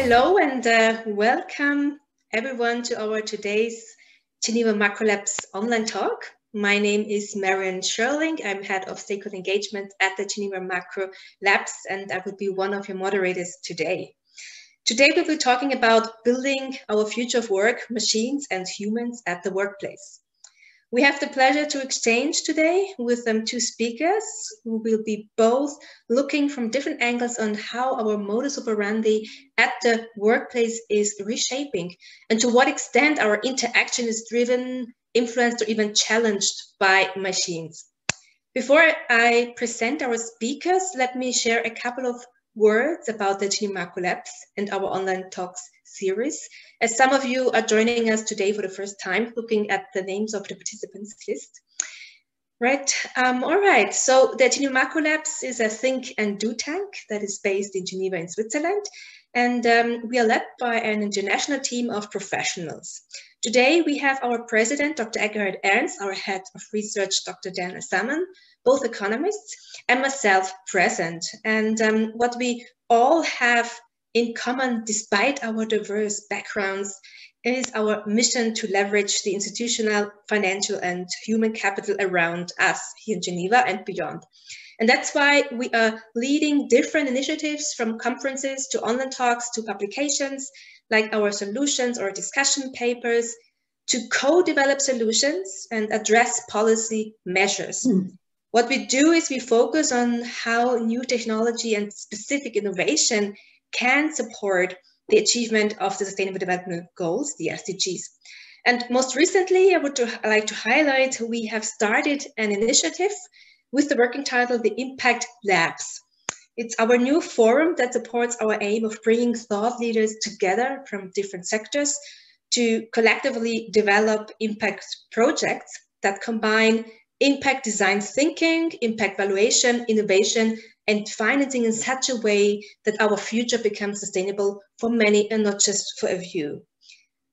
Hello and welcome everyone to our today's Geneva Macro Labs online talk. My name is Marion Scherling. I'm head of stakeholder engagement at the Geneva Macro Labs, and I will be one of your moderators today. Today we'll be talking about building our future of work, machines and humans at the workplace. We have the pleasure to exchange today with two speakers who will be both looking from different angles on how our modus operandi at the workplace is reshaping and to what extent our interaction is driven, influenced, or even challenged by machines. Before I present our speakers, let me share a couple of words about the Geneva Macro Labs and our online talks series, as some of you are joining us today for the first time, looking at the names of the participants list. Right, all right, so the Geneva Macro Labs is a think and do tank that is based in Geneva in Switzerland, and we are led by an international team of professionals. Today we have our president, Dr. Eckhard Ernst, our head of research, Dr. Daniel Salmon, both economists, and myself present. And what we all have in common, despite our diverse backgrounds, is our mission to leverage the institutional, financial, and human capital around us here in Geneva and beyond. And that's why we are leading different initiatives, from conferences to online talks to publications like our solutions or discussion papers, to co-develop solutions and address policy measures. What we do is we focus on how new technology and specific innovation can support the achievement of the Sustainable Development Goals, the SDGs. And most recently, I would like to highlight, we have started an initiative with the working title, the Impact Labs. It's our new forum that supports our aim of bringing thought leaders together from different sectors to collectively develop impact projects that combine impact design thinking, impact valuation, innovation, and financing in such a way that our future becomes sustainable for many and not just for a few.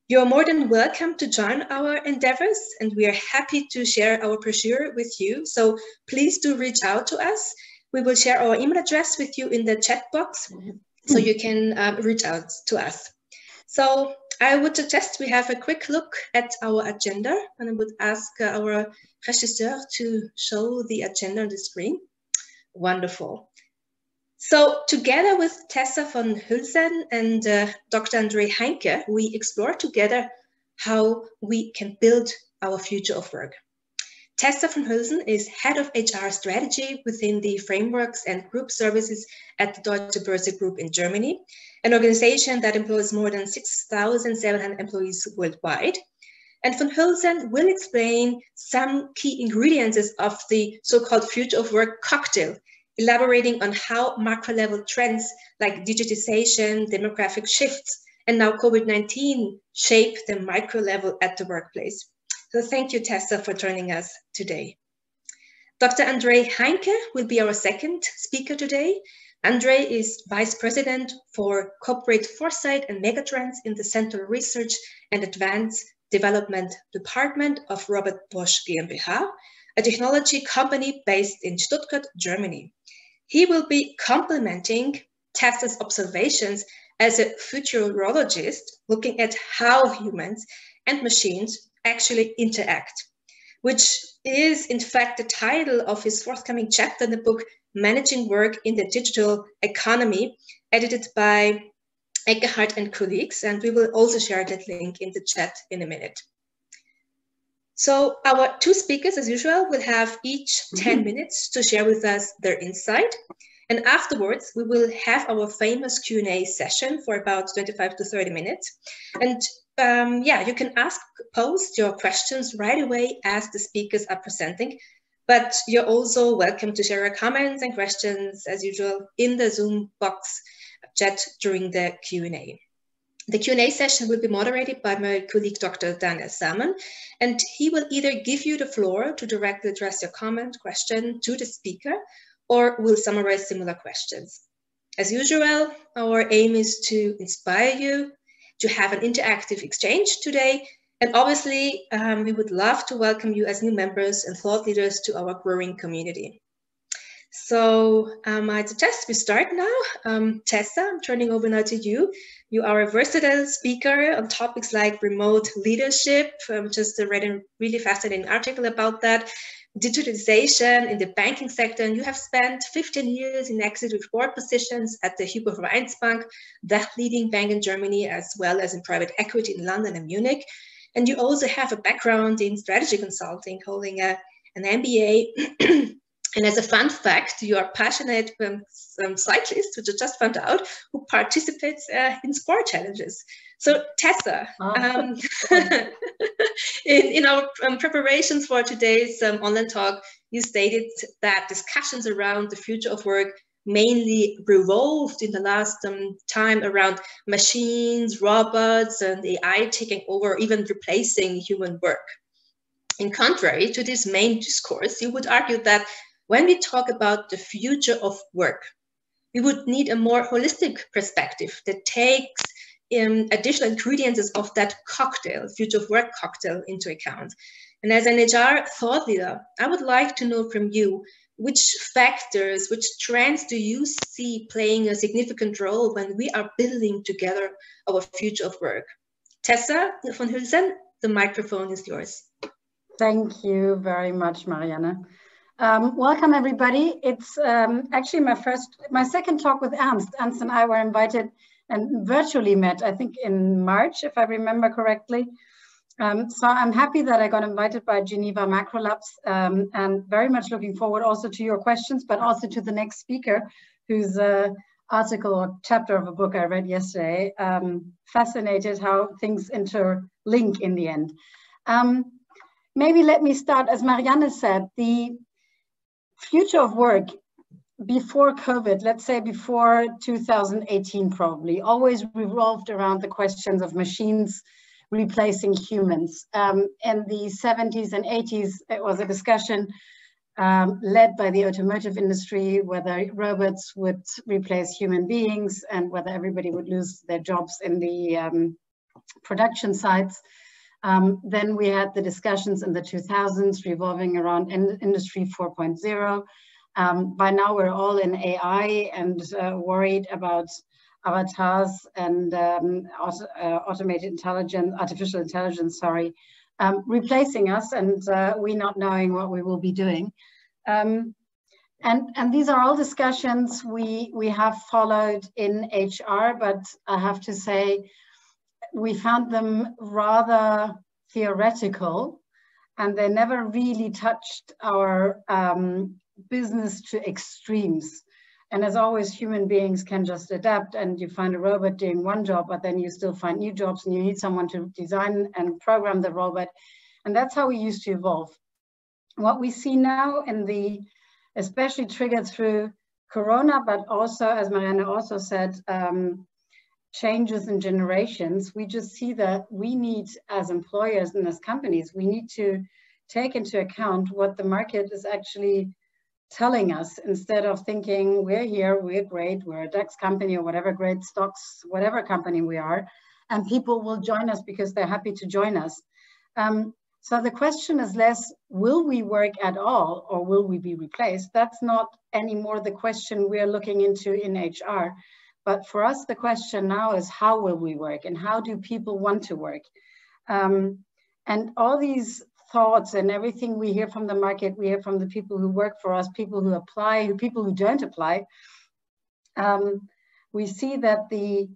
You are more than welcome to join our endeavors, and we are happy to share our brochure with you. So please do reach out to us. We will share our email address with you in the chat box, so you can reach out to us. So I would suggest we have a quick look at our agenda, and I would ask our regisseur to show the agenda on the screen. Wonderful. So together with Tessa von Hülsen and Dr. André Heinke, we explore together how we can build our future of work. Tessa von Hülsen is head of HR strategy within the frameworks and group services at the Deutsche Börse Group in Germany, an organization that employs more than 6,700 employees worldwide. And von Hülsen will explain some key ingredients of the so-called future of work cocktail, elaborating on how macro-level trends like digitization, demographic shifts, and now COVID-19 shape the micro level at the workplace. So thank you, Tessa, for joining us today. Dr. André Heinke will be our second speaker today. André is Vice President for Corporate Foresight and Megatrends in the Central Research and Advanced Development Department of Robert Bosch GmbH, a technology company based in Stuttgart, Germany. He will be complementing Tessa's observations as a futurologist, looking at how humans and machines actually interact, which is in fact the title of his forthcoming chapter in the book Managing Work in the Digital Economy, edited by Eckhard and colleagues, and we will also share that link in the chat in a minute. So our two speakers, as usual, will have each 10 minutes to share with us their insight. And afterwards, we will have our famous Q&A session for about 25 to 30 minutes. And yeah, you can post your questions right away as the speakers are presenting, but you're also welcome to share your comments and questions, as usual, in the Zoom box chat during the Q&A. The Q&A session will be moderated by my colleague, Dr. Daniel Salmon, and he will either give you the floor to directly address your comment, question to the speaker, or will summarize similar questions. As usual, our aim is to inspire you, to have an interactive exchange today, and obviously, we would love to welcome you as new members and thought leaders to our growing community. So I suggest we start now. Tessa, I'm turning over now to you. You are a versatile speaker on topics like remote leadership. Just read a really fascinating article about that. Digitalization in the banking sector, and you have spent 15 years in executive board positions at the Hypo Vereinsbank, the leading bank in Germany, as well as in private equity in London and Munich. And you also have a background in strategy consulting, holding an MBA. And as a fun fact, you are passionate cyclist, which I just found out, who participates in sport challenges. So Tessa, in our preparations for today's online talk, you stated that discussions around the future of work mainly revolved in the last time around machines, robots, and AI taking over, even replacing human work. In contrary to this main discourse, you would argue that when we talk about the future of work, we would need a more holistic perspective that takes additional ingredients of that cocktail, future of work cocktail, into account. And as an HR thought leader, I would like to know from you, which factors, which trends do you see playing a significant role when we are building together our future of work? Tessa von Hülsen, the microphone is yours. Thank you very much, Marianne. Welcome, everybody. It's actually my second talk with Ernst. Ernst and I were invited and virtually met, I think in March, if I remember correctly. So I'm happy that I got invited by Geneva Macro Labs, and very much looking forward also to your questions, but also to the next speaker, whose article or chapter of a book I read yesterday. Fascinated how things interlink in the end. Maybe let me start, as Marianne said, the future of work before COVID, let's say before 2018 probably, always revolved around the questions of machines replacing humans. In the 70s and 80s, it was a discussion led by the automotive industry, whether robots would replace human beings and whether everybody would lose their jobs in the production sites. Then we had the discussions in the 2000s revolving around Industry 4.0. By now we're all in AI and worried about avatars and artificial intelligence, replacing us, and we not knowing what we will be doing. And these are all discussions we have followed in HR, but I have to say, we found them rather theoretical, and they never really touched our business to extremes. And as always, human beings can just adapt, and you find a robot doing one job, but then you still find new jobs, and you need someone to design and program the robot. And that's how we used to evolve. What we see now especially triggered through Corona, but also, as Marianne also said, changes in generations, we just see that we need, as employers and as companies, we need to take into account what the market is actually telling us, instead of thinking we're here, we're great, we're a DAX company or whatever, great stocks, whatever company we are, and people will join us because they're happy to join us. So the question is less, will we work at all or will we be replaced? That's not anymore the question we're looking into in HR. But for us, the question now is, how will we work and how do people want to work? And all these thoughts and everything we hear from the market, we hear from the people who work for us, people who apply, people who don't apply. We see that the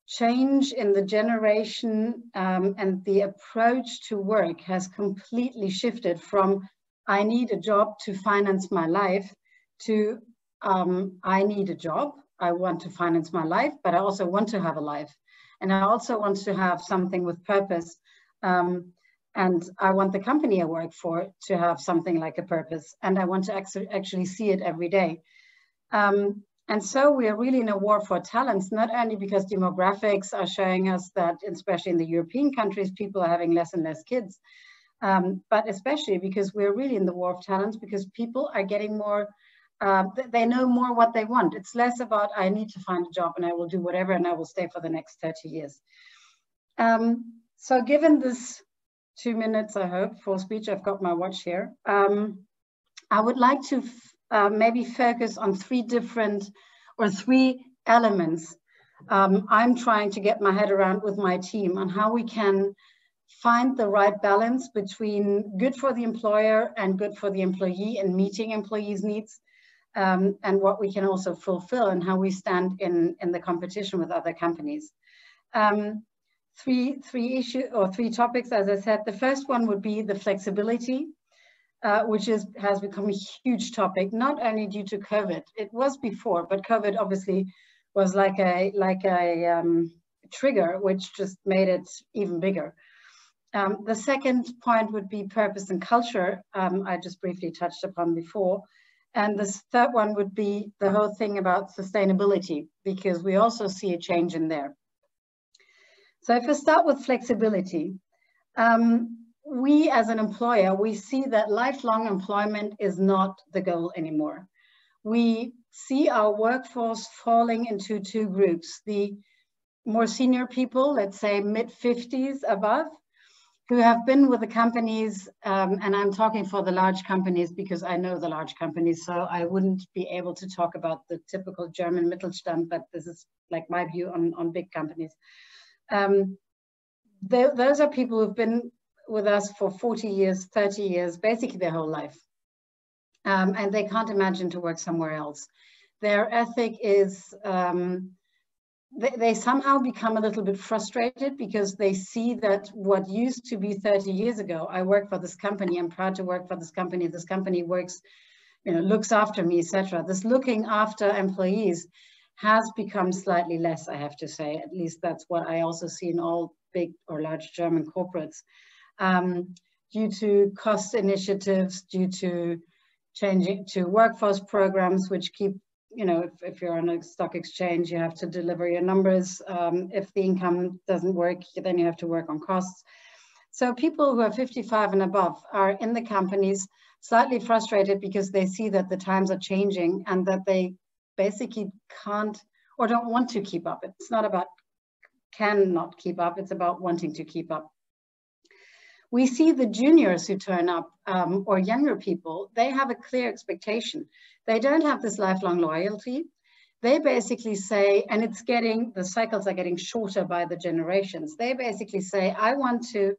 change in the generation and the approach to work has completely shifted from I need a job to finance my life to I need a job. I want to finance my life, but I also want to have a life. And I also want to have something with purpose. And I want the company I work for to have something like a purpose. And I want to actually see it every day. And so we are really in a war for talents, not only because demographics are showing us that, especially in the European countries, people are having less and less kids, but especially because we're really in the war of talents, because people are getting more, they know more what they want. It's less about, I need to find a job and I will do whatever and I will stay for the next 30 years. So given this 2 minutes, I hope, for speech, I've got my watch here. I would like to maybe focus on three elements I'm trying to get my head around with my team on how we can find the right balance between good for the employer and good for the employee and meeting employees' needs, and what we can also fulfill and how we stand in the competition with other companies. Three topics, as I said. The first one would be the flexibility, which has become a huge topic, not only due to COVID. It was before, but COVID obviously was like a trigger, which just made it even bigger. The second point would be purpose and culture, I just briefly touched upon before. And the third one would be the whole thing about sustainability, because we also see a change in there. So if we start with flexibility, we as an employer, we see that lifelong employment is not the goal anymore. We see our workforce falling into two groups: the more senior people, let's say mid-50s above, who have been with the companies, and I'm talking for the large companies because I know the large companies, so I wouldn't be able to talk about the typical German Mittelstand, but this is like my view on big companies. Those are people who've been with us for 40 years, 30 years, basically their whole life. And they can't imagine to work somewhere else. Their ethic is, they somehow become a little bit frustrated because they see that what used to be 30 years ago, I work for this company, I'm proud to work for this company works, looks after me, etc. This looking after employees has become slightly less, I have to say. At least that's what I also see in all big or large German corporates. Due to cost initiatives, due to changing to workforce programs, which keep, if you're on a stock exchange, you have to deliver your numbers. If the income doesn't work, then you have to work on costs. So people who are 55 and above are in the companies slightly frustrated because they see that the times are changing and that they basically can't or don't want to keep up. It's not about cannot keep up, it's about wanting to keep up. We see the juniors who turn up, or younger people, they have a clear expectation. They don't have this lifelong loyalty. They basically say, and the cycles are getting shorter by the generations. They basically say, I want to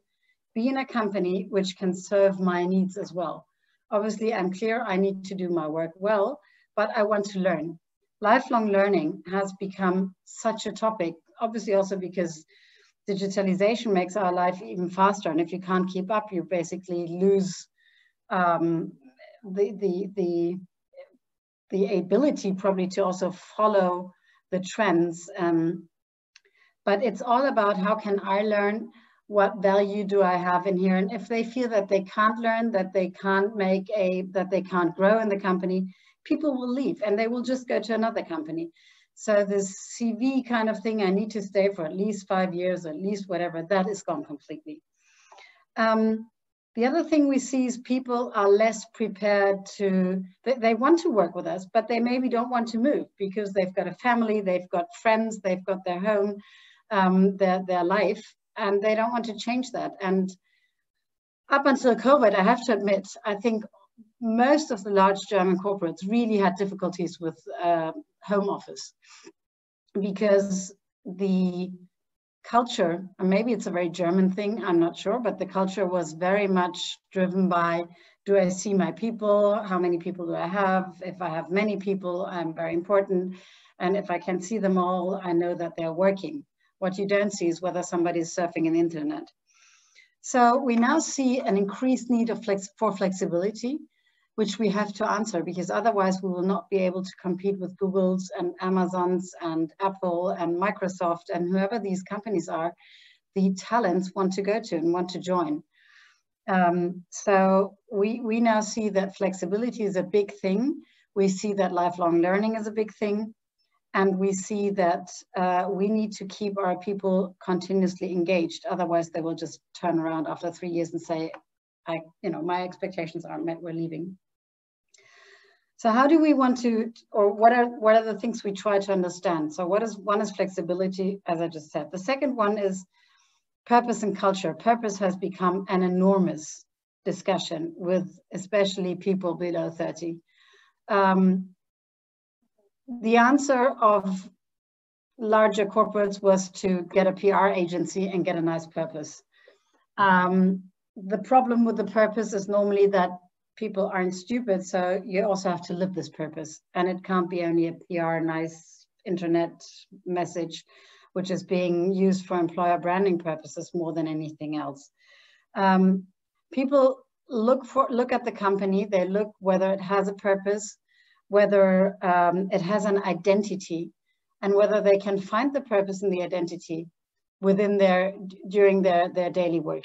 be in a company which can serve my needs as well. Obviously, I'm clear I need to do my work well, but I want to learn. Lifelong learning has become such a topic, obviously also because digitalization makes our life even faster. And if you can't keep up, you basically lose the ability probably to also follow the trends. But it's all about how can I learn, what value do I have in here? And if they feel that they can't learn, that they can't that they can't grow in the company, people will leave and they will just go to another company. So this CV kind of thing, I need to stay for at least 5 years, or at least whatever, that is gone completely. The other thing we see is people are less prepared to, they want to work with us, but they maybe don't want to move because they've got a family, they've got friends, they've got their home, their life, and they don't want to change that. And up until COVID, I have to admit, I think most of the large German corporates really had difficulties with home office because the culture, and maybe it's a very German thing, I'm not sure, but the culture was very much driven by, do I see my people? How many people do I have? If I have many people, I'm very important. And if I can see them all, I know that they're working. What you don't see is whether somebody is surfing in the internet. So we now see an increased need for flexibility, which we have to answer, because otherwise we will not be able to compete with Google's and Amazon's and Apple and Microsoft and whoever these companies are, the talents want to go to and want to join. So we now see that flexibility is a big thing. We see that lifelong learning is a big thing. And we see that we need to keep our people continuously engaged. Otherwise they will just turn around after 3 years and say, my expectations aren't met, we're leaving. So how do we want to, or what are the things we try to understand? So one is flexibility, as I just said. The second one is purpose and culture. Purpose has become an enormous discussion with especially people below 30. the answer of larger corporates was to get a PR agency and get a nice purpose. The problem with the purpose is normally that people aren't stupid, so you also have to live this purpose, and it can't be only a PR nice internet message which is being used for employer branding purposes more than anything else. People look at the company, they look whether it has a purpose, whether it has an identity, and whether they can find the purpose and the identity within during their daily work.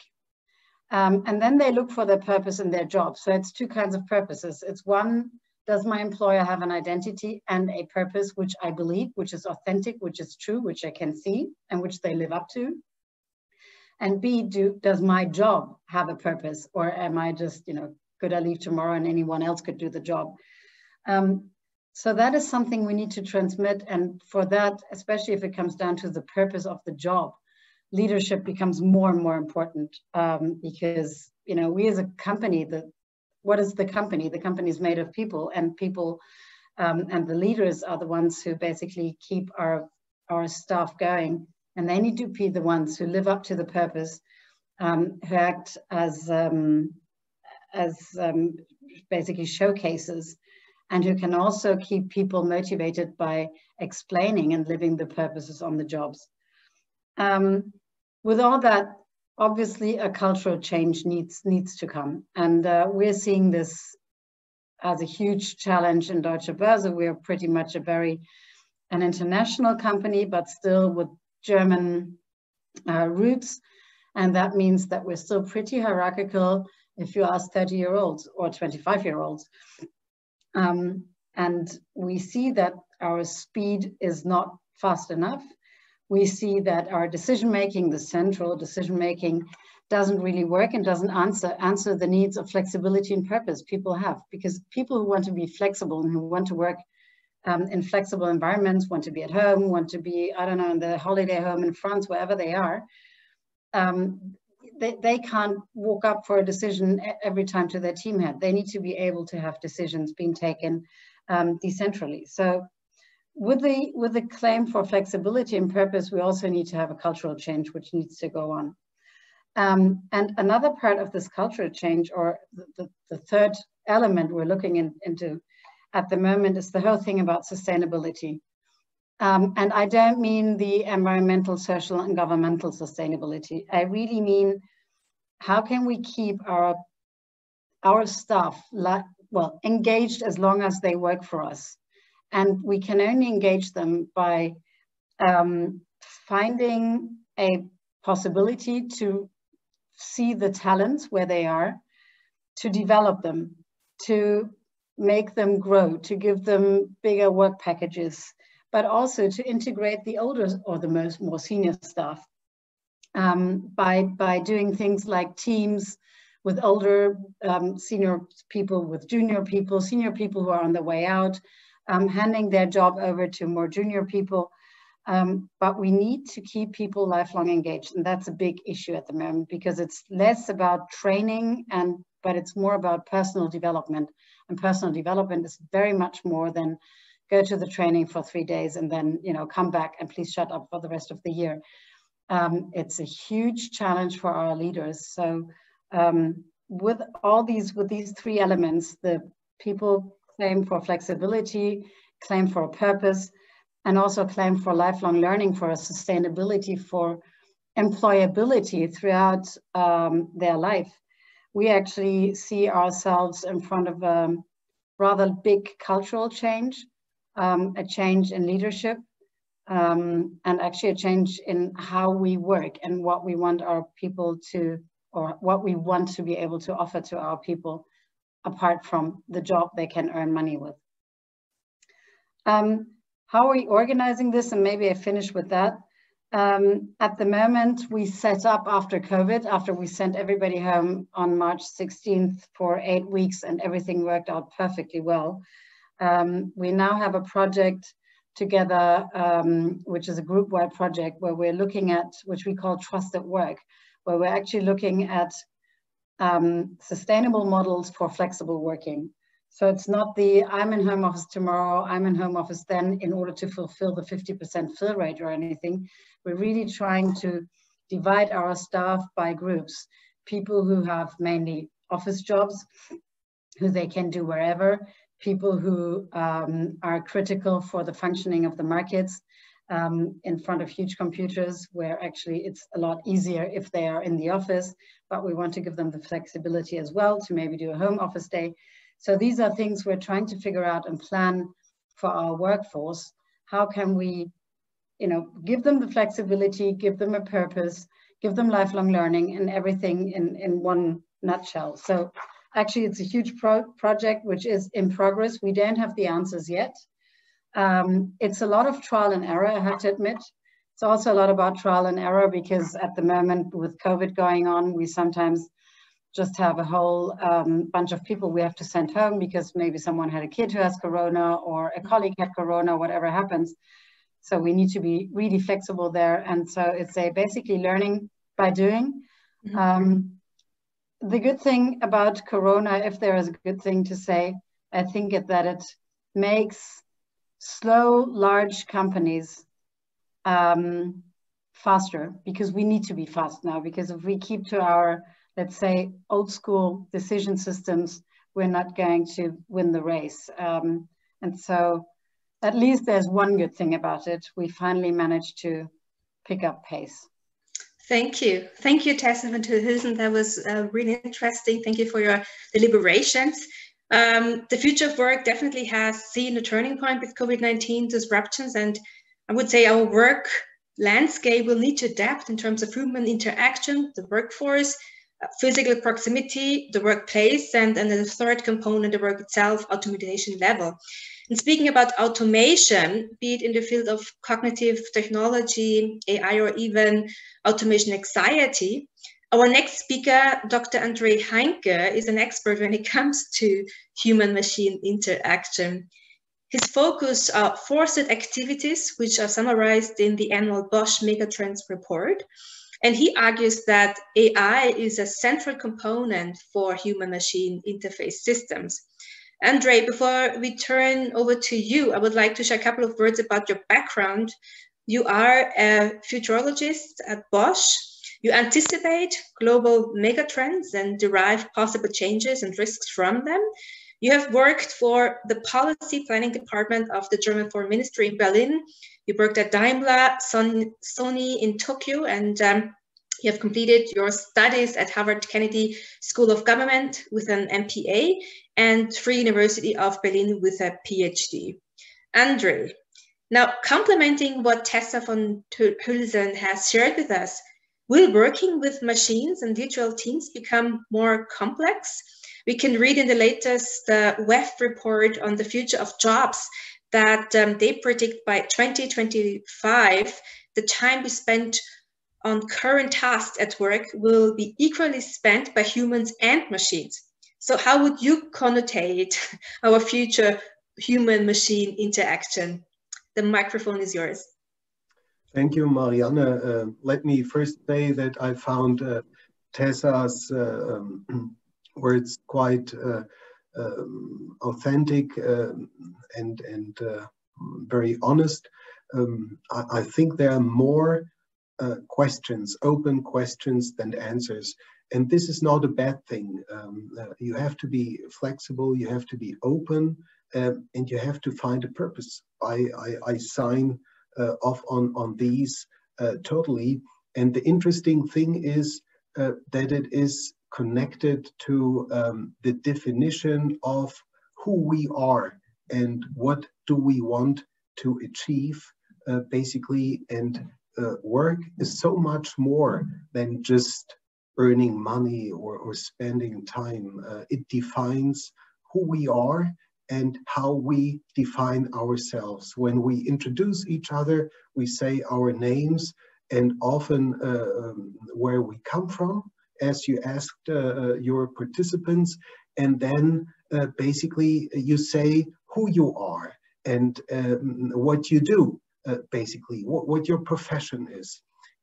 And then they look for their purpose in their job. So it's two kinds of purposes. It's one, does my employer have an identity and a purpose which I believe, which is authentic, which is true, which I can see, and which they live up to? And B, does my job have a purpose, or am I just, could I leave tomorrow and anyone else could do the job? So that is something we need to transmit. And for that, especially if it comes down to the purpose of the job, leadership becomes more and more important, because, we as a company, what is the company? The company is made of people, and people and the leaders are the ones who basically keep our staff going. And they need to be the ones who live up to the purpose, who act as basically showcases, and who can also keep people motivated by explaining and living the purposes on the jobs. With all that, obviously a cultural change needs to come. And we're seeing this as a huge challenge in Deutsche Börse. We are pretty much an international company, but still with German roots. And that means that we're still pretty hierarchical if you ask 30-year-olds or 25-year-olds. And we see that our speed is not fast enough. We see that our decision-making, the central decision-making, doesn't really work and doesn't answer the needs of flexibility and purpose people have. Because people who want to be flexible and who want to work in flexible environments, want to be at home, want to be, I don't know, in the holiday home in France, wherever they are, they can't walk up for a decision every time to their team head. They need to be able to have decisions being taken decentrally. So with the claim for flexibility and purpose, we also need to have a cultural change which needs to go on. And another part of this cultural change, or the third element we're looking into at the moment, is the whole thing about sustainability. And I don't mean the environmental, social, and governmental sustainability. I really mean, how can we keep our staff engaged as long as they work for us? And we can only engage them by finding a possibility to see the talents where they are, to develop them, to make them grow, to give them bigger work packages, but also to integrate the older or the more senior staff by doing things like teams with older senior people, with junior people who are on the way out, handing their job over to more junior people. But we need to keep people lifelong engaged. And that's a big issue at the moment, because it's less about training, but it's more about personal development. And personal development is very much more than go to the training for 3 days and then, come back and please shut up for the rest of the year. It's a huge challenge for our leaders. So with these three elements, the people claim for flexibility, claim for a purpose, and also claim for lifelong learning, for a sustainability, for employability throughout their life. We actually see ourselves in front of a rather big cultural change, a change in leadership, and actually a change in how we work and what we want our people to, or what we want to be able to offer to our people, apart from the job they can earn money with. How are we organizing this? And maybe I finish with that. At the moment, we set up after COVID, after we sent everybody home on March 16th for 8 weeks and everything worked out perfectly well. We now have a project together, which is a group-wide project where we're looking at, which we call Trust at Work, where we're actually looking at sustainable models for flexible working. So it's not the I'm in home office tomorrow, I'm in home office then in order to fulfill the 50% fill rate or anything. We're really trying to divide our staff by groups. People who have mainly office jobs, who they can do wherever, people who are critical for the functioning of the markets in front of huge computers, where actually it's a lot easier if they are in the office, but we want to give them the flexibility as well to maybe do a home office day. So these are things we're trying to figure out and plan for our workforce. How can we, give them the flexibility, give them a purpose, give them lifelong learning and everything in one nutshell. So actually it's a huge project which is in progress. We don't have the answers yet. It's a lot of trial and error, I have to admit. It's also a lot about trial and error because at the moment with COVID going on, we sometimes just have a whole bunch of people we have to send home because maybe someone had a kid who has corona or a colleague had corona, whatever happens. So we need to be really flexible there. And so it's basically learning by doing. Mm-hmm. The good thing about corona, if there is a good thing to say, I think that it makes slow, large companies faster, because we need to be fast now, because if we keep to our, let's say, old school decision systems, we're not going to win the race. And so at least there's one good thing about it. We finally managed to pick up pace. Thank you. Thank you, Tessa van Tilhuizen. That was really interesting. Thank you for your deliberations. The future of work definitely has seen a turning point with COVID-19 disruptions, and I would say our work landscape will need to adapt in terms of human interaction, the workforce, physical proximity, the workplace, and the third component, the work itself, automation level. And speaking about automation, be it in the field of cognitive technology, AI, or even automation anxiety, our next speaker, Dr. André Heinke, is an expert when it comes to human-machine interaction. His focus are forced activities, which are summarized in the annual Bosch Megatrends report. And he argues that AI is a central component for human-machine interface systems. André, before we turn over to you, I would like to share a couple of words about your background. You are a futurologist at Bosch. You anticipate global megatrends and derive possible changes and risks from them. You have worked for the policy planning department of the German Foreign Ministry in Berlin. You worked at Daimler, Sony in Tokyo, and you have completed your studies at Harvard Kennedy School of Government with an MPA and Free University of Berlin with a PhD. André, now complementing what Tessa van Tilhuizen has shared with us, will working with machines and digital teams become more complex? We can read in the latest WEF report on the future of jobs that they predict by 2025, the time we spent on current tasks at work will be equally spent by humans and machines. So how would you connotate our future human-machine interaction? The microphone is yours. Thank you, Marianne. Let me first say that I found Tessa's words quite authentic and very honest. I think there are more questions, open questions than answers. And this is not a bad thing. You have to be flexible, you have to be open, and you have to find a purpose. I sign off on these totally. And the interesting thing is that it is connected to the definition of who we are and what do we want to achieve, basically. And work is so much more than just earning money or spending time. It defines who we are and how we define ourselves. When we introduce each other, we say our names and often where we come from, as you asked your participants, and then basically you say who you are and what you do, basically, what your profession is.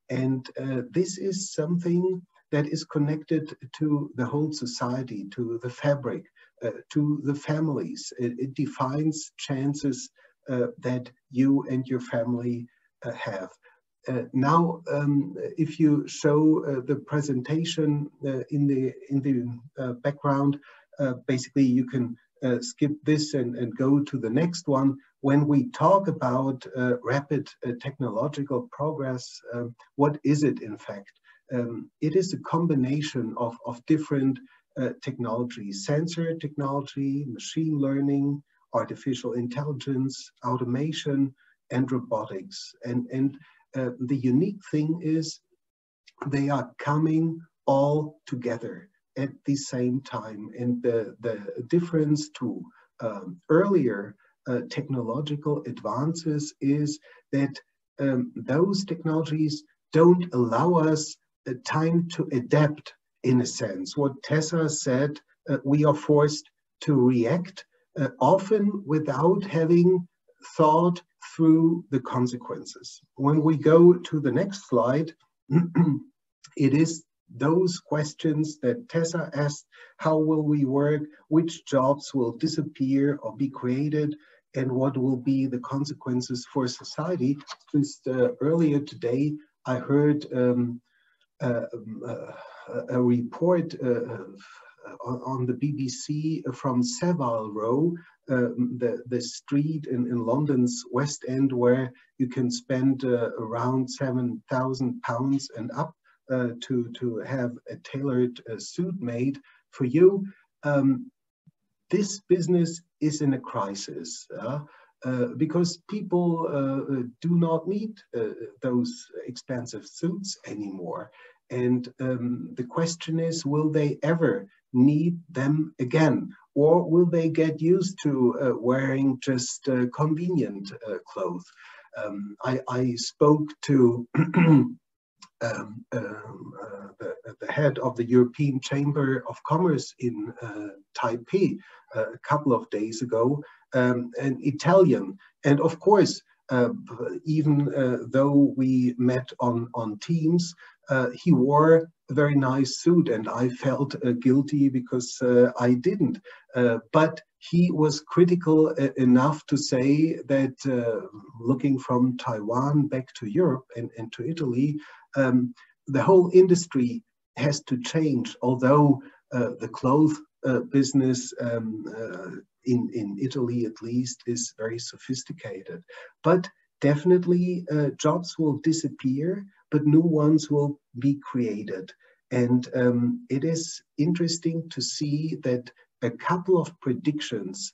And this is something that is connected to the whole society, to the fabric to the families. It defines chances that you and your family have. Now, if you show the presentation in the background, basically you can skip this and go to the next one. When we talk about rapid technological progress, what is it in fact? It is a combination of different technologies: sensor technology, machine learning, artificial intelligence, automation, and robotics. And the unique thing is they are coming all together at the same time. And the difference to earlier technological advances is that those technologies don't allow us time to adapt, in a sense. What Tessa said, we are forced to react, often without having thought through the consequences. When we go to the next slide, it is those questions that Tessa asked: how will we work, which jobs will disappear or be created, and what will be the consequences for society? Just earlier today, I heard a report on the BBC from Savile Row, the street in London's West End, where you can spend around £7,000 and up to have a tailored suit made for you. This business is in a crisis because people do not need those expensive suits anymore. And the question is, will they ever need them again? Or will they get used to wearing just convenient clothes? I spoke to the head of the European Chamber of Commerce in Taipei a couple of days ago, an Italian. And of course, even though we met on Teams, he wore a very nice suit, and I felt guilty because I didn't. But he was critical enough to say that looking from Taiwan back to Europe and to Italy, the whole industry has to change, although the clothes business in Italy at least is very sophisticated. But definitely jobs will disappear, but new ones will be created. And it is interesting to see that a couple of predictions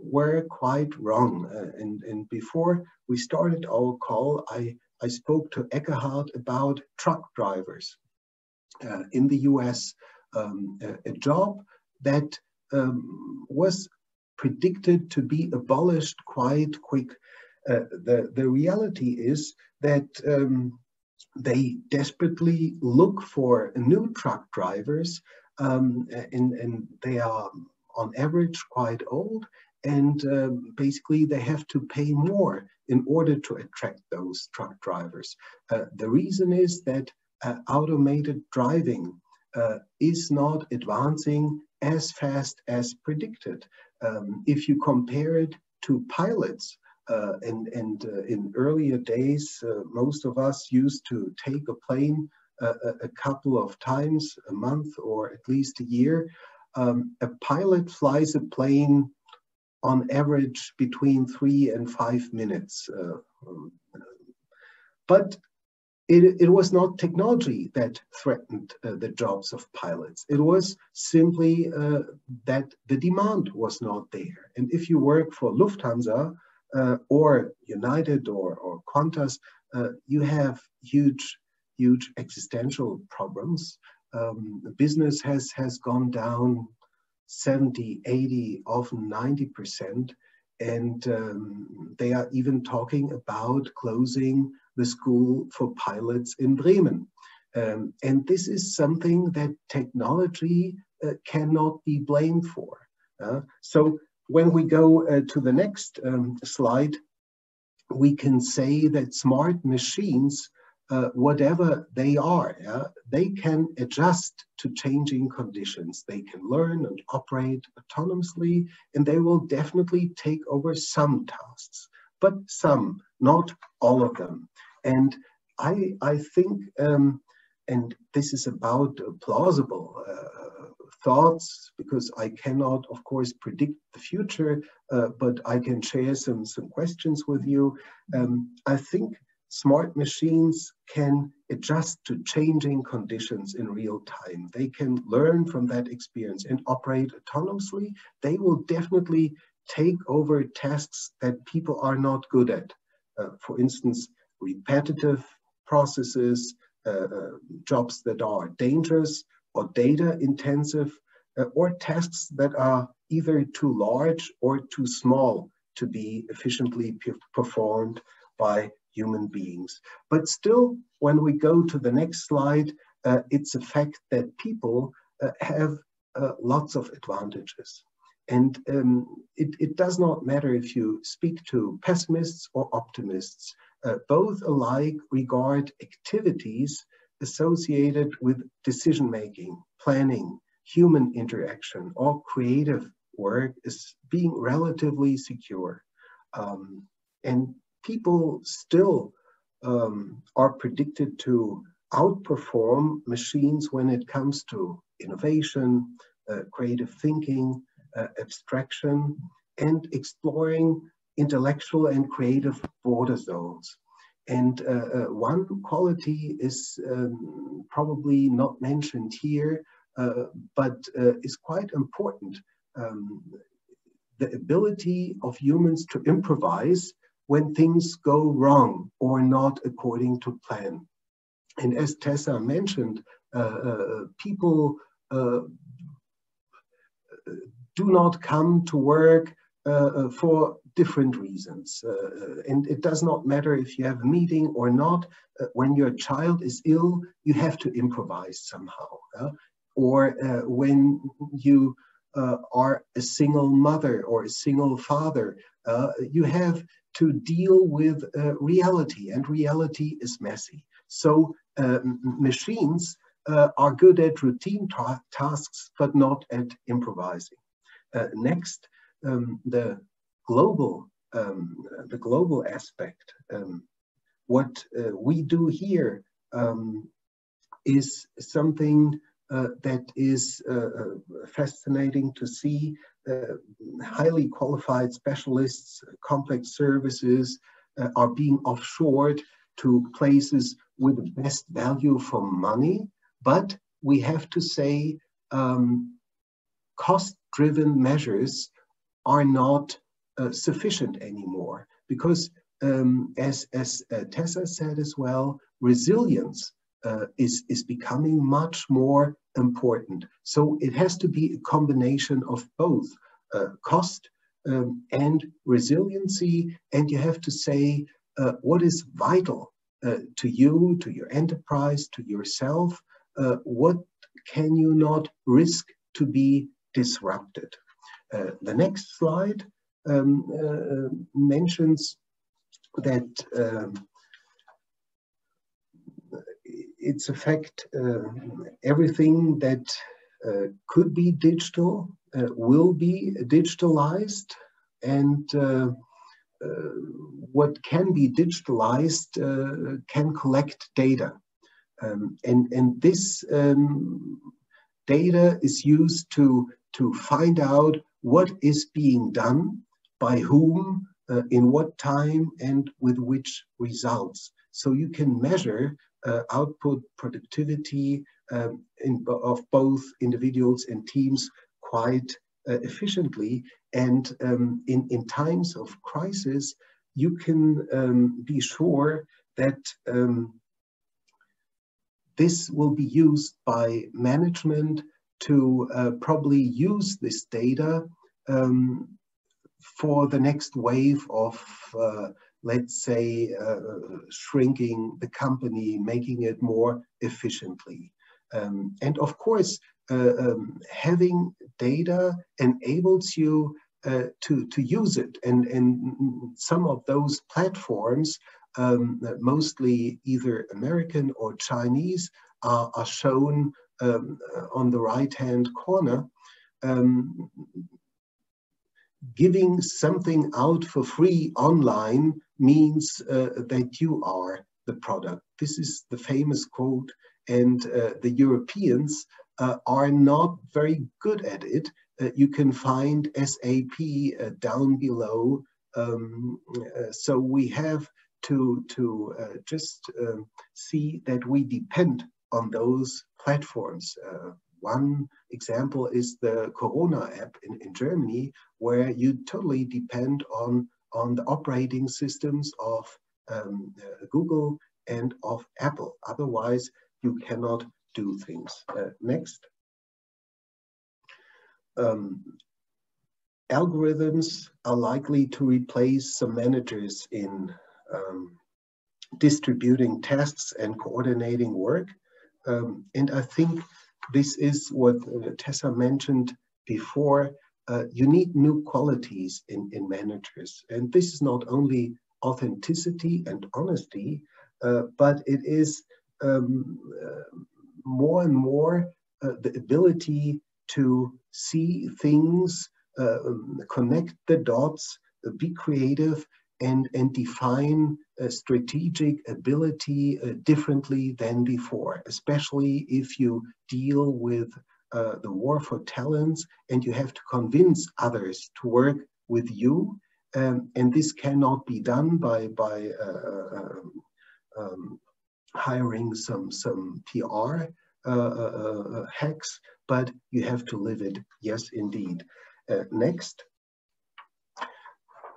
were quite wrong. And before we started our call, I spoke to Eckhart about truck drivers in the US, a job that was predicted to be abolished quite quick. The reality is that they desperately look for new truck drivers, and they are on average quite old, and basically they have to pay more in order to attract those truck drivers. The reason is that automated driving is not advancing as fast as predicted. If you compare it to pilots, and in earlier days, most of us used to take a plane a couple of times a month or at least a year. A pilot flies a plane on average between 3 and 5 minutes. But it was not technology that threatened the jobs of pilots. It was simply that the demand was not there. And if you work for Lufthansa or United or Qantas, you have huge existential problems. Business has gone down 70, 80, often 90%. And they are even talking about closing the school for pilots in Bremen. And this is something that technology cannot be blamed for. So when we go to the next slide, we can say that smart machines whatever they are, they can adjust to changing conditions. They can learn and operate autonomously, and they will definitely take over some tasks, but some, not all of them. And I think, and this is about plausible thoughts, because I cannot, of course, predict the future, but I can share some questions with you. I think smart machines can adjust to changing conditions in real time. They can learn from that experience and operate autonomously. They will definitely take over tasks that people are not good at. For instance, repetitive processes, jobs that are dangerous or data intensive, or tasks that are either too large or too small to be efficiently performed by human beings. But still, when we go to the next slide, it's a fact that people have lots of advantages. And it does not matter if you speak to pessimists or optimists. Both alike regard activities associated with decision-making, planning, human interaction, or creative work as being relatively secure. And people still are predicted to outperform machines when it comes to innovation, creative thinking, abstraction, and exploring intellectual and creative border zones. And one quality is probably not mentioned here, but is quite important. The ability of humans to improvise when things go wrong or not according to plan. And as Tessa mentioned, people do not come to work for different reasons. And it does not matter if you have a meeting or not. When your child is ill, you have to improvise somehow. Or when you are a single mother or a single father, you have to deal with reality, and reality is messy. So machines are good at routine tasks, but not at improvising. Next, the global aspect. What we do here is something that is fascinating to see. Highly qualified specialists, complex services are being offshored to places with the best value for money, but we have to say cost-driven measures are not sufficient anymore, because as Tessa said as well, resilience is becoming much more important. So it has to be a combination of both cost and resiliency, and you have to say what is vital to you, to your enterprise, to yourself. What can you not risk to be disrupted? The next slide mentions that it's a fact, everything that could be digital will be digitalized, and what can be digitalized can collect data. And this data is used to find out what is being done, by whom, in what time, and with which results. So you can measure output, productivity of both individuals and teams quite efficiently. And in times of crisis, you can be sure that this will be used by management to probably use this data for the next wave of, let's say, shrinking the company, making it more efficiently. And of course, having data enables you to use it. And some of those platforms, mostly either American or Chinese, are shown on the right-hand corner. Giving something out for free online means that you are the product. This is the famous quote, and the Europeans are not very good at it. You can find SAP down below. So we have to just see that we depend on those platforms. One example is the Corona app in Germany, where you totally depend on the operating systems of Google and of Apple. Otherwise, you cannot do things. Next. Algorithms are likely to replace some managers in distributing tasks and coordinating work. And I think this is what Tessa mentioned before. You need new qualities in managers. And this is not only authenticity and honesty, but it is more and more the ability to see things, connect the dots, be creative, and define a strategic ability differently than before, especially if you deal with the war for talents and you have to convince others to work with you. And this cannot be done by hiring some PR hacks, but you have to live it. Yes, indeed. Next.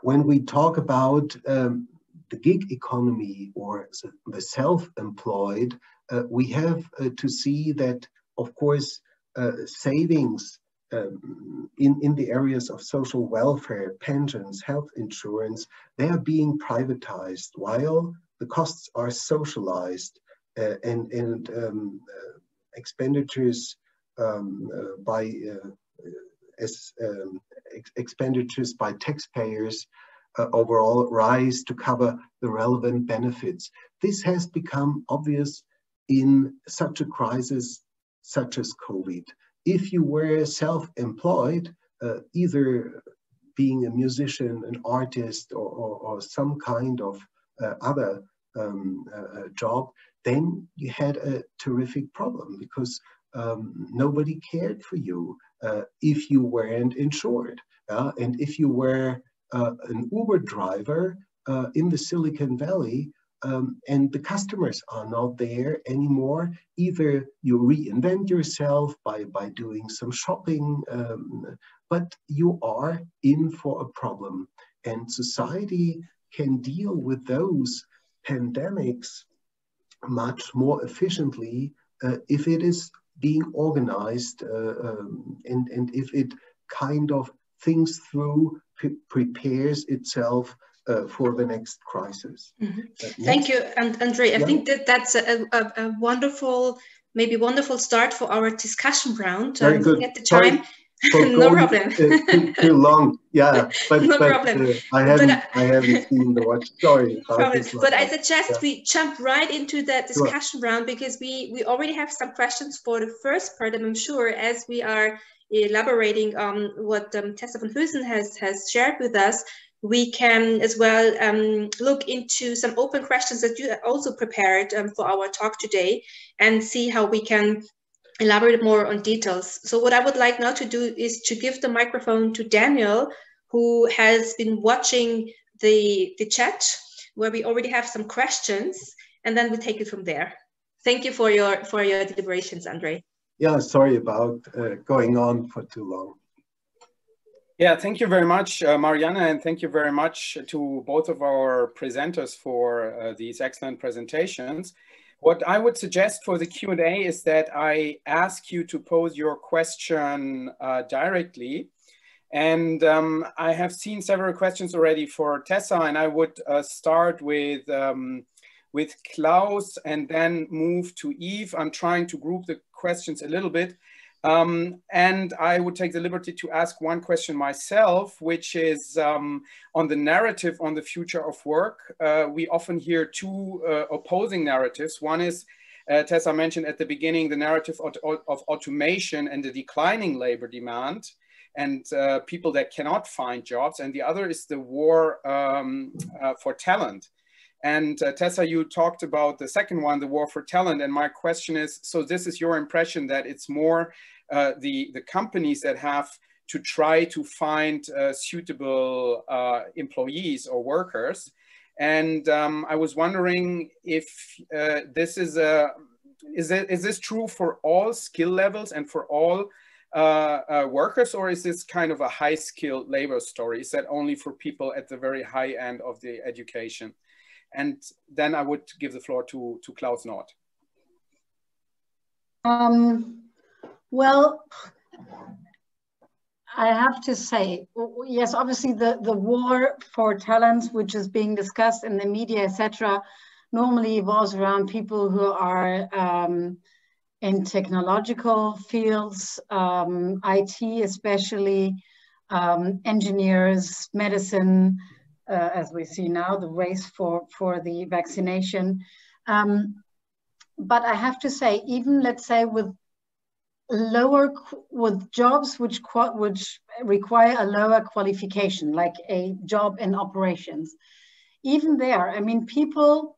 When we talk about the gig economy or the self-employed, we have to see that, of course, savings in the areas of social welfare, pensions, health insurance, they are being privatized while the costs are socialized, and expenditures expenditures by taxpayers overall rise to cover the relevant benefits. This has become obvious in such a crisis such as COVID. If you were self-employed, either being a musician, an artist, or some kind of other job, then you had a terrific problem because nobody cared for you if you weren't insured. And if you were an Uber driver in the Silicon Valley, and the customers are not there anymore, either you reinvent yourself by doing some shopping, but you are in for a problem. And society can deal with those pandemics much more efficiently if it is being organized and if it kind of thinks through, prepares itself for the next crisis. Mm-hmm. Thank you, Andre. I think that's a wonderful, maybe wonderful start for our discussion round. Very good. At the time. No problem. Too long. Yeah, but, no problem. I haven't seen the watch. Sorry. But I suggest we jump right into the discussion round, because we already have some questions for the first part, and I'm sure as we are elaborating on what Tessa von Hoosen has shared with us, we can as well look into some open questions that you also prepared for our talk today, and see how we can elaborate more on details. So what I would like now to do is to give the microphone to Daniel, who has been watching the chat, where we already have some questions, and then we take it from there. Thank you for your deliberations, Andre. Yeah, sorry about going on for too long. Yeah, thank you very much, Marianne, and thank you very much to both of our presenters for these excellent presentations. What I would suggest for the Q&A is that I ask you to pose your question directly. And I have seen several questions already for Tessa, and I would start with Klaus and then move to Yves. I'm trying to group the questions a little bit. And I would take the liberty to ask one question myself, which is on the narrative on the future of work. We often hear two opposing narratives. One is, Tessa mentioned at the beginning, the narrative of automation and the declining labor demand and people that cannot find jobs. And the other is the war for talent. And Tessa, you talked about the second one, the war for talent. And my question is, so this is your impression that it's more the companies that have to try to find suitable employees or workers. And I was wondering if this is this true for all skill levels and for all workers, or is this kind of a high skilled labor story? Is that only for people at the very high end of the education? And then I would give the floor to Klaus Nord. Well, I have to say, yes, obviously the war for talents, which is being discussed in the media, etc., normally evolves around people who are in technological fields, IT especially, engineers, medicine, as we see now, the race for the vaccination. But I have to say, even let's say with jobs which require a lower qualification, like a job in operations, even there, I mean, people,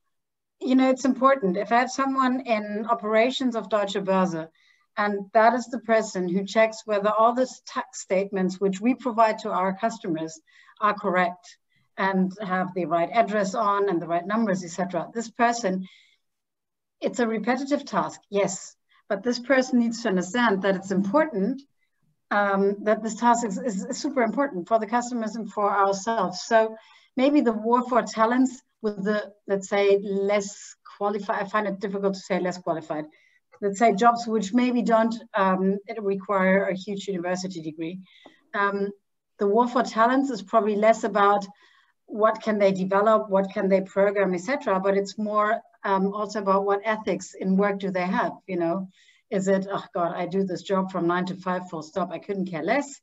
you know, it's important. If I have someone in operations of Deutsche Börse, and that is the person who checks whether all the tax statements which we provide to our customers are correct and have the right address on and the right numbers, etc. This person, it's a repetitive task, yes, but this person needs to understand that it's important, that this task is super important for the customers and for ourselves. So maybe the war for talents with the, let's say, less qualified, I find it difficult to say less qualified, let's say jobs which maybe don't require a huge university degree. The war for talents is probably less about what can they develop, what can they program, etc. But it's more also about what ethics in work do they have, you know? Is it, oh God, I do this job from 9 to 5, full stop, I couldn't care less?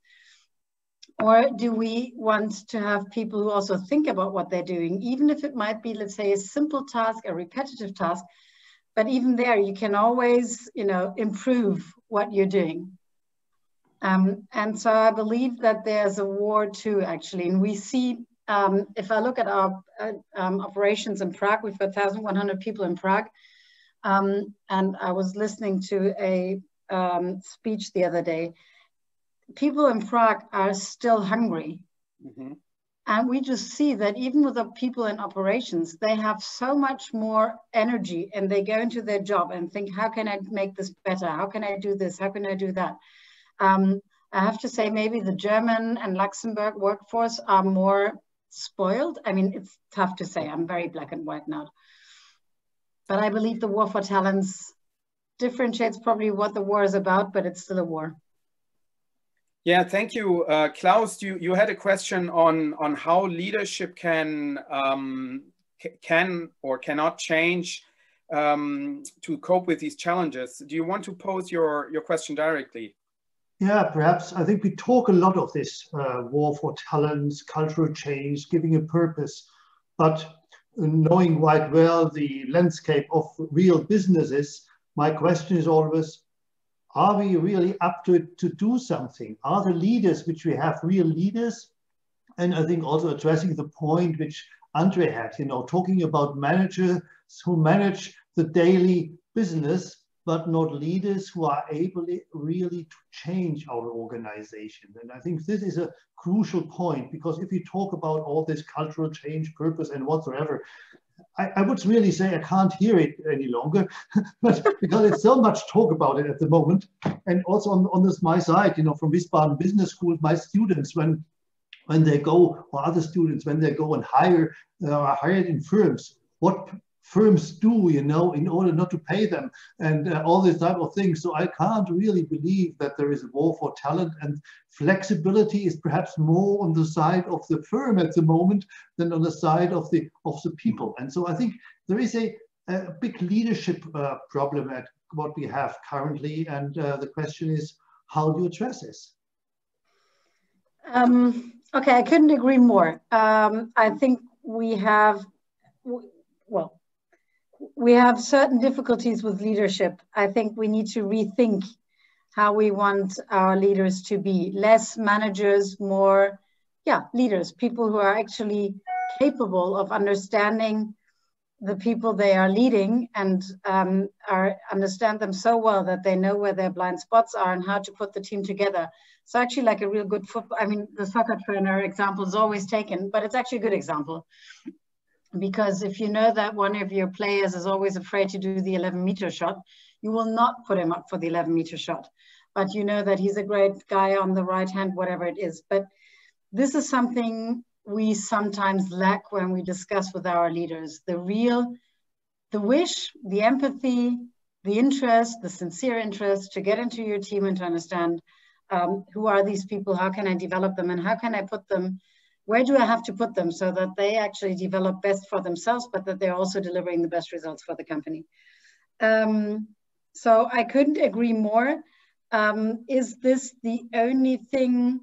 Or do we want to have people who also think about what they're doing, even if it might be, let's say, a simple task, a repetitive task, but even there you can always, you know, improve what you're doing. And so I believe that there's a war too, actually, and we see, if I look at our operations in Prague, we've got 1,100 people in Prague. And I was listening to a speech the other day. People in Prague are still hungry. Mm-hmm. And we just see that even with the people in operations, they have so much more energy and they go into their job and think, how can I make this better? How can I do this? How can I do that? I have to say, maybe the German and Luxembourg workforce are more spoiled. I mean, it's tough to say. I'm very black and white now. But I believe the war for talents differentiates probably what the war is about, but it's still a war. Yeah, thank you. Klaus, you had a question on how leadership can or cannot change to cope with these challenges. Do you want to pose your question directly? Yeah, perhaps. I think we talk a lot of this war for talents, cultural change, giving a purpose, but knowing quite well the landscape of real businesses, my question is always, are we really up to it to do something? Are the leaders which we have real leaders? And I think also addressing the point which Andre had, you know, talking about managers who manage the daily business, but not leaders who are able really to change our organization. And I think this is a crucial point, because if you talk about all this cultural change, purpose and whatsoever, I would really say I can't hear it any longer, but because it's so much talk about it at the moment. And also on this my side, you know, from Wiesbaden Business School, my students, when they go, or other students, when they go and hire, are hired in firms, what firms do, you know, in order not to pay them, and all this type of things. So I can't really believe that there is a war for talent, and flexibility is perhaps more on the side of the firm at the moment than on the side of the people. And so I think there is a big leadership problem at what we have currently. And the question is, How do you address this? Okay, I couldn't agree more. I think we have, well, we have certain difficulties with leadership. I think we need to rethink how we want our leaders to be. Less managers, more, leaders, people who are actually capable of understanding the people they are leading and understand them so well that they know where their blind spots are and how to put the team together. So actually like a real good football, I mean, the soccer trainer example is always taken, but it's actually a good example. Because if you know that one of your players is always afraid to do the 11-meter shot, you will not put him up for the 11-meter shot. But you know that he's a great guy on the right hand, whatever it is. But this is something we sometimes lack when we discuss with our leaders. The wish, the empathy, the interest, the sincere interest to get into your team and to understand who are these people, how can I develop them, and how can I put them, where do I have to put them so that they actually develop best for themselves, but that they're also delivering the best results for the company. So I couldn't agree more. Is this the only thing?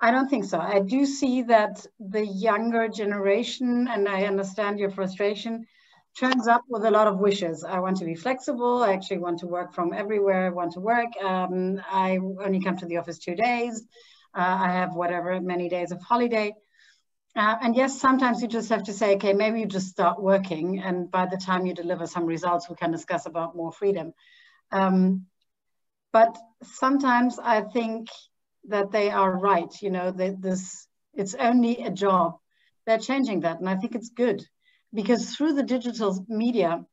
I don't think so. I do see that the younger generation, and I understand your frustration, turns up with a lot of wishes. I want to be flexible. I actually want to work from everywhere I want to work. I only come to the office 2 days. I have whatever, many days of holiday. And yes, sometimes you just have to say, okay, maybe you just start working. And by the time you deliver some results, we can discuss about more freedom. But sometimes I think that they are right. You know, it's only a job. They're changing that. And I think it's good because through the digital media,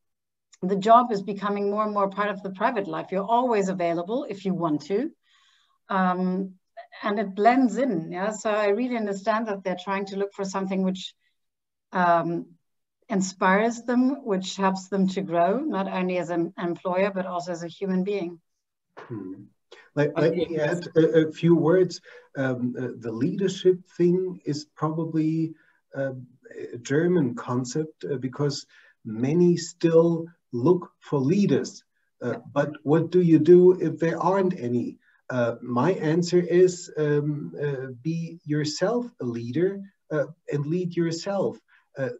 the job is becoming more and more part of the private life. You're always available if you want to. And it blends in. Yeah. So I really understand that they're trying to look for something which inspires them, which helps them to grow, not only as an employer, but also as a human being. Let me add a few words. The leadership thing is probably a German concept because many still look for leaders. But what do you do if there aren't any? My answer is be yourself a leader and lead yourself.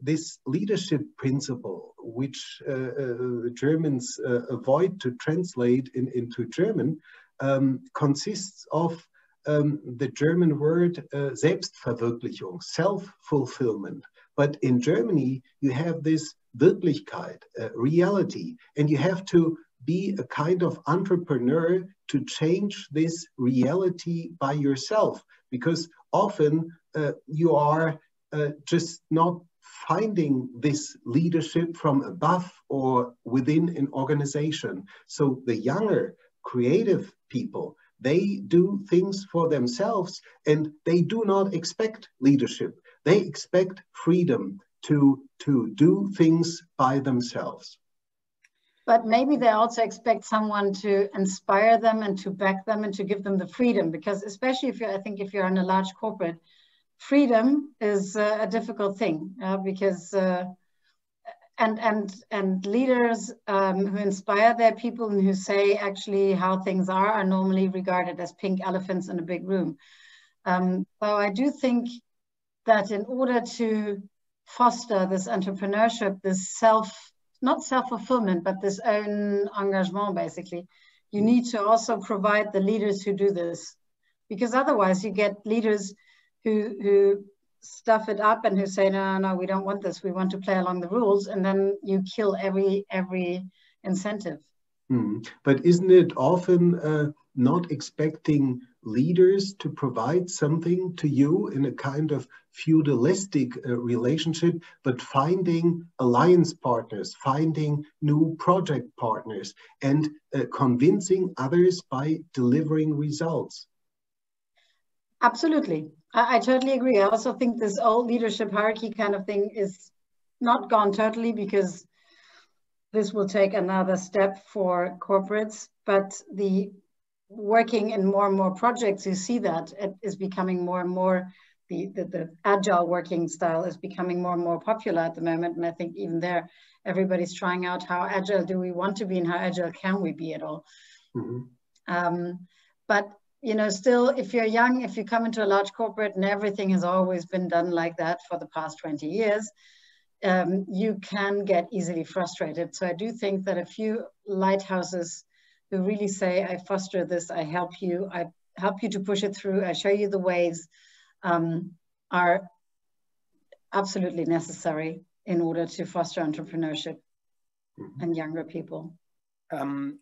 This leadership principle, which Germans avoid to translate into German, consists of the German word Selbstverwirklichung, self-fulfillment. But in Germany, you have this Wirklichkeit, reality, and you have to be a kind of entrepreneur to change this reality by yourself, because often you are just not finding this leadership from above or within an organization. So the younger creative people, they do things for themselves and they do not expect leadership. They expect freedom to do things by themselves. But maybe they also expect someone to inspire them and to back them and to give them the freedom, because especially if you're in a large corporate, freedom is a difficult thing because and leaders who inspire their people and who say actually how things are normally regarded as pink elephants in a big room. So I do think that in order to foster this entrepreneurship, this not self-fulfillment, but this own engagement, basically, you need to also provide the leaders who do this, because otherwise you get leaders who stuff it up and who say, no, we don't want this. We want to play along the rules. And then you kill every incentive. But isn't it often not expecting leaders to provide something to you in a kind of feudalistic relationship, but finding alliance partners, finding new project partners, and convincing others by delivering results? Absolutely. I totally agree. I also think this old leadership hierarchy kind of thing is not gone totally, because this will take another step for corporates, but the working in more and more projects, you see that it is becoming more and more, the agile working style is becoming more and more popular at the moment. And I think even there, everybody's trying out how agile do we want to be and how agile can we be at all. But you know, still, if you're young, if you come into a large corporate and everything has always been done like that for the past 20 years, you can get easily frustrated. So I do think that a few lighthouses who really say, I foster this, I help you to push it through, I show you the ways, are absolutely necessary in order to foster entrepreneurship and younger people.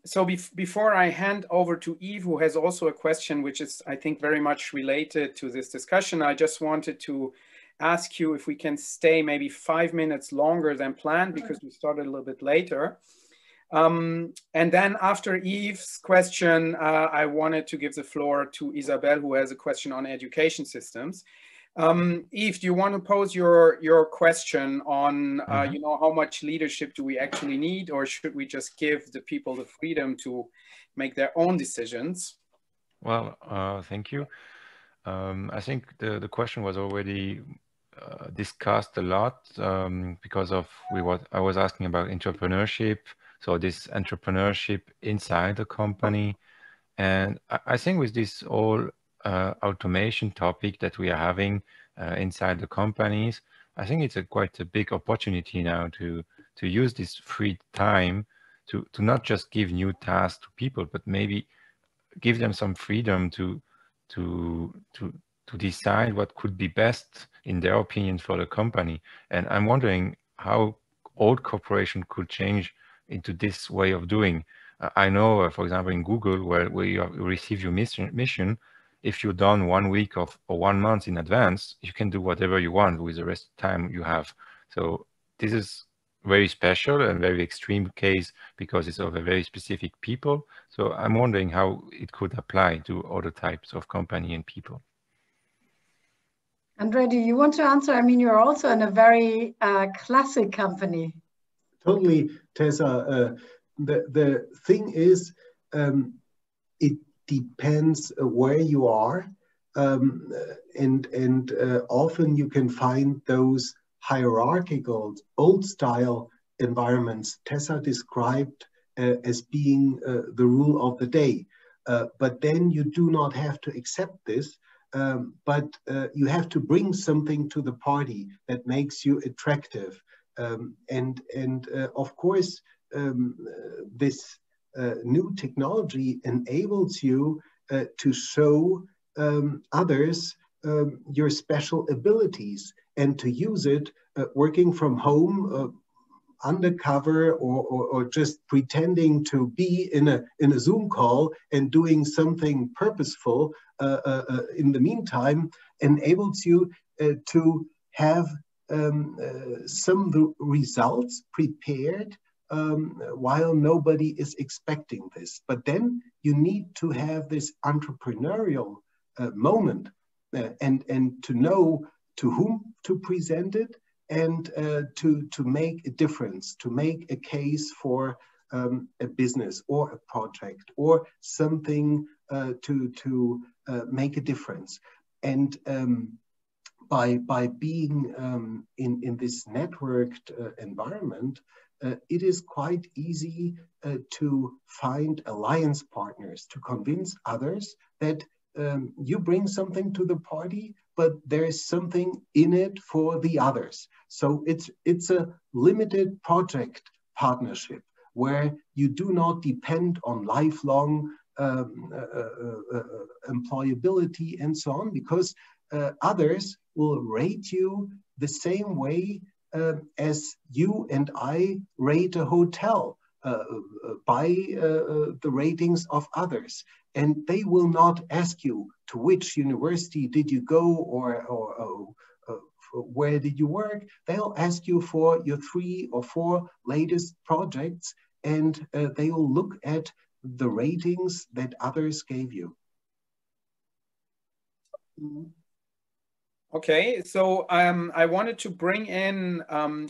So before I hand over to Eve, who has also a question, which is, I think, very much related to this discussion, I just wanted to ask you if we can stay maybe 5 minutes longer than planned, because we started a little bit later. And then after Eve's question, I wanted to give the floor to Isabel, who has a question on education systems. Eve, do you want to pose your question on, you know, how much leadership do we actually need, or should we just give the people the freedom to make their own decisions? Well, thank you. I think the question was already discussed a lot because of I was asking about entrepreneurship. So this entrepreneurship inside the company. And I think with this all automation topic that we are having inside the companies, I think it's quite a big opportunity now to use this free time to not just give new tasks to people, but maybe give them some freedom to decide what could be best in their opinion for the company. And I'm wondering how old corporation could change into this way of doing. I know, for example, in Google, where you receive your mission, if you're done 1 week or 1 month in advance, you can do whatever you want with the rest of the time you have. So this is very special and very extreme case because it's of a very specific people. So I'm wondering how it could apply to other types of company and people. Andre, do you want to answer? I mean, you're also in a very classic company. Totally, Tessa. The thing is, it depends where you are, and often you can find those hierarchical, old-style environments Tessa described as being the rule of the day. But then you do not have to accept this, but you have to bring something to the party that makes you attractive. And of course, this new technology enables you to show others your special abilities and to use it working from home, undercover, or just pretending to be in a Zoom call and doing something purposeful in the meantime, enables you to have some results prepared while nobody is expecting this. But then you need to have this entrepreneurial moment and to know to whom to present it and to make a difference, to make a case for a business or a project or something to make a difference. And by being in this networked environment, it is quite easy to find alliance partners, to convince others that you bring something to the party, but there is something in it for the others. So it's a limited project partnership where you do not depend on lifelong employability and so on, because others will rate you the same way as you and I rate a hotel by the ratings of others. And they will not ask you to which university did you go or where did you work. They'll ask you for your 3 or 4 latest projects, and they will look at the ratings that others gave you. Okay, so I wanted to bring in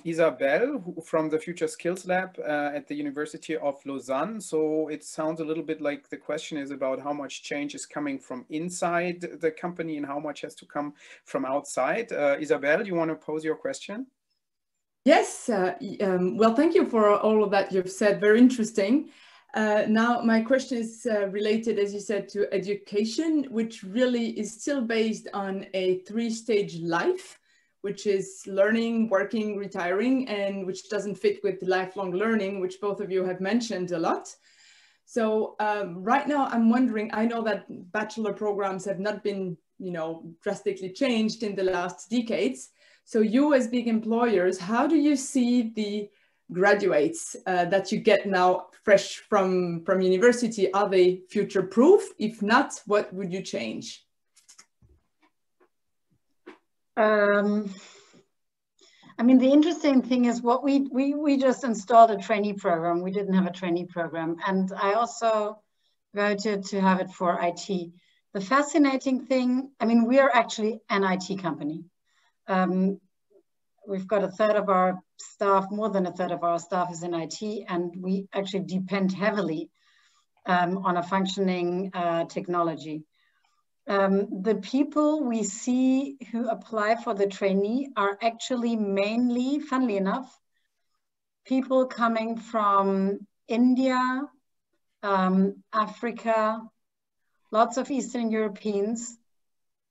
Isabel from the Future Skills Lab at the University of Lausanne. So it sounds a little bit like the question is about how much change is coming from inside the company and how much has to come from outside. Isabel, you want to pose your question? Yes, well, thank you for all of that you've said. Very interesting. Now, my question is related, as you said, to education, which really is still based on a 3-stage life, which is learning, working, retiring, and which doesn't fit with lifelong learning, which both of you have mentioned a lot. So right now I'm wondering, I know that bachelor programs have not been, drastically changed in the last decades. So you as big employers, how do you see the graduates that you get now fresh from university? Are they future proof? If not, what would you change? I mean, the interesting thing is what we just installed a trainee program. We didn't have a trainee program. And I also voted to have it for IT. The fascinating thing, I mean, we are actually an IT company. We've got a third of our staff, more than a third of our staff is in IT, and we actually depend heavily on a functioning technology. The people we see who apply for the trainee are actually mainly, funnily enough, people coming from India, Africa, lots of Eastern Europeans.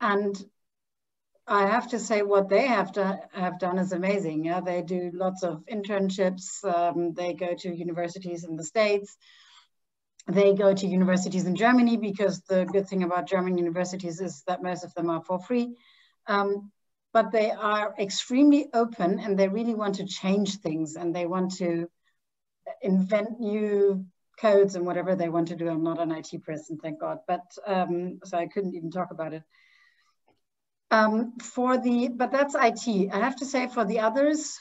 And I have to say what they have done is amazing. Yeah? They do lots of internships. They go to universities in the States. They go to universities in Germany, because the good thing about German universities is that most of them are for free. But they are extremely open, and they really want to change things, and they want to invent new codes and whatever they want to do. I'm not an IT person, thank God, but so I couldn't even talk about it. But that's IT. I have to say, for the others,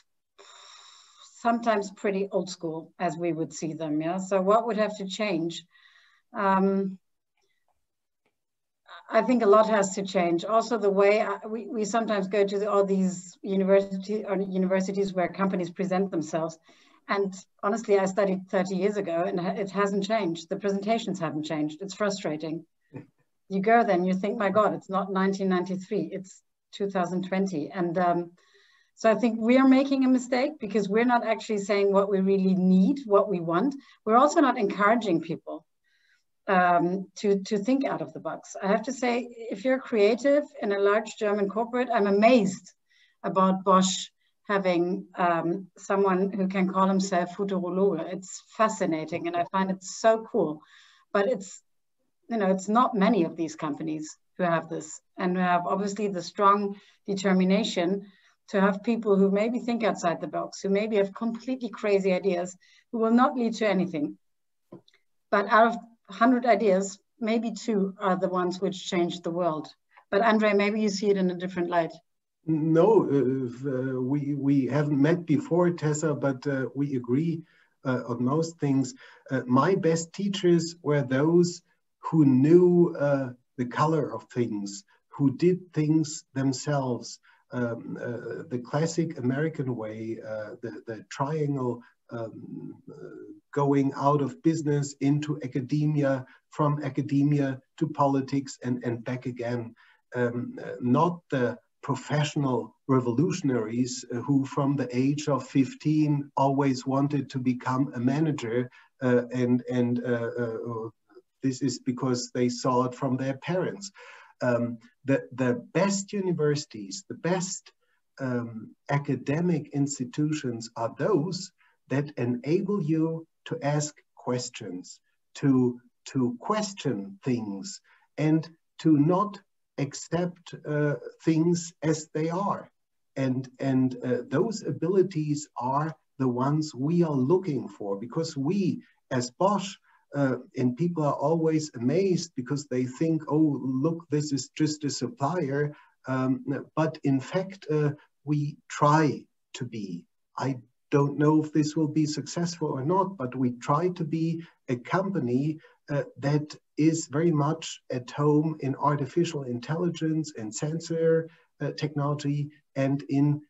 sometimes pretty old school as we would see them. Yeah. So what would have to change? I think a lot has to change. Also, the way we sometimes go to all these universities where companies present themselves. And honestly, I studied 30 years ago, and it hasn't changed. The presentations haven't changed. It's frustrating. You go there and you think, my God, it's not 1993, it's 2020. And so I think we are making a mistake, because we're not actually saying what we really need, what we want. We're also not encouraging people to think out of the box. I have to say, if you're creative in a large German corporate, I'm amazed about Bosch having someone who can call himself futurologe. It's fascinating, and I find it so cool. But it's not many of these companies who have this, and who have obviously the strong determination to have people who maybe think outside the box, who maybe have completely crazy ideas, who will not lead to anything. But out of 100 ideas, maybe 2 are the ones which change the world. But Andre, maybe you see it in a different light. No, we haven't met before, Tessa, but we agree on most things. My best teachers were those who knew the color of things, who did things themselves. The classic American way, the triangle, going out of business into academia, from academia to politics and back again. Not the professional revolutionaries who from the age of 15 always wanted to become a manager, and this is because they saw it from their parents. The best universities, the best academic institutions are those that enable you to ask questions, to question things, and to not accept things as they are. And those abilities are the ones we are looking for, because we, as Bosch, and people are always amazed because they think, oh, look, this is just a supplier. But in fact, we try to be. I don't know if this will be successful or not, but we try to be a company that is very much at home in artificial intelligence and sensor technology, and in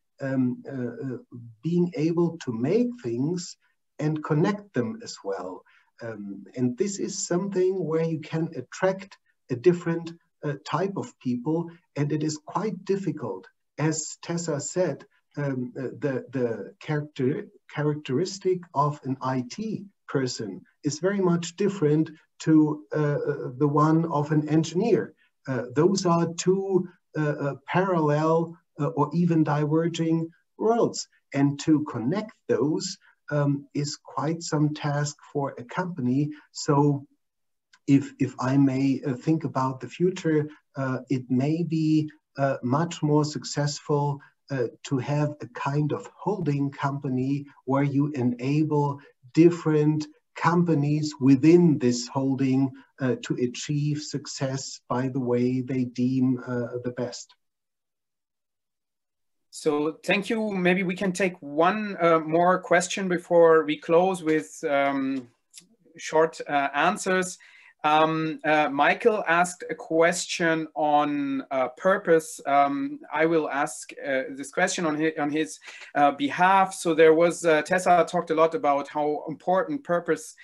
being able to make things and connect them as well. And this is something where you can attract a different type of people, and it is quite difficult. As Tessa said, the characteristic of an IT person is very much different to the one of an engineer. Those are two parallel or even diverging worlds. And to connect those is quite some task for a company. So if I may think about the future, it may be much more successful to have a kind of holding company where you enable different companies within this holding to achieve success by the way they deem the best. So thank you. Maybe we can take one more question before we close with short answers. Michael asked a question on purpose. I will ask this question on his behalf. So there was, Tessa talked a lot about how important purpose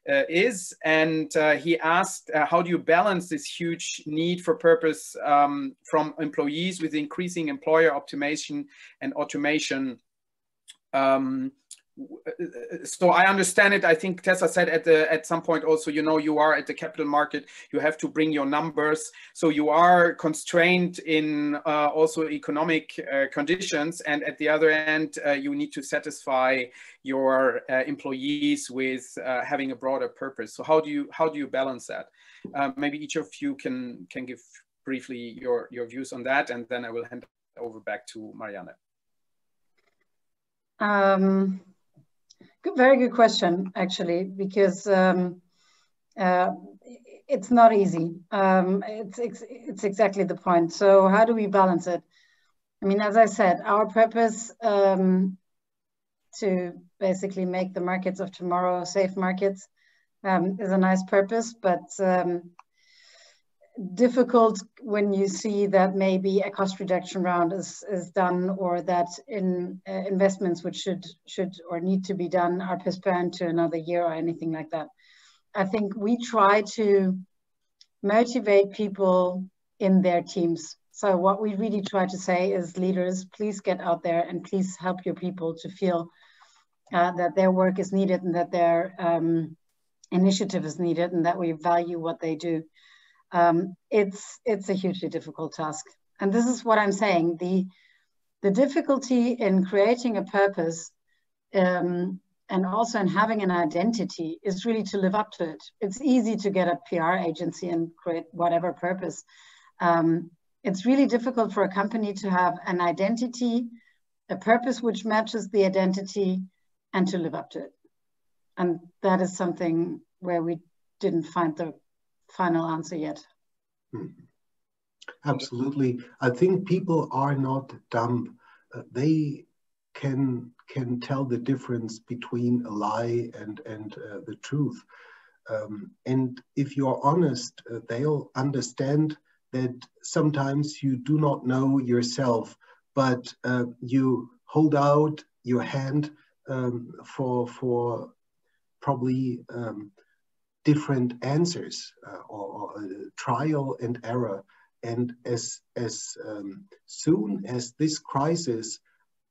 is, and he asked, how do you balance this huge need for purpose from employees with increasing employer optimization and automation? So I understand it. I think Tessa said at some point also, you know, you are at the capital market, you have to bring your numbers. So you are constrained in also economic conditions. And at the other end, you need to satisfy your employees with having a broader purpose. So how do you balance that? Maybe each of you can give briefly your views on that, and then I will hand over back to Marianne. Very good question, actually, because it's not easy. It's exactly the point. So how do we balance it? I mean, as I said, our purpose to basically make the markets of tomorrow safe markets is a nice purpose, but difficult when you see that maybe a cost reduction round is done, or that in investments which should or need to be done are postponed to another year or anything like that. I think we try to motivate people in their teams. So what we really try to say is, leaders, please get out there and please help your people to feel that their work is needed and that their initiative is needed and that we value what they do. It's a hugely difficult task. And this is what I'm saying. The difficulty in creating a purpose and also in having an identity is really to live up to it. It's easy to get a PR agency and create whatever purpose. It's really difficult for a company to have an identity, a purpose which matches the identity, and to live up to it. And that is something where we didn't find the final answer yet. Absolutely. I think people are not dumb. They can tell the difference between a lie and the truth. And if you're honest, they'll understand that sometimes you do not know yourself, but you hold out your hand for probably different answers or trial and error. And as soon as this crisis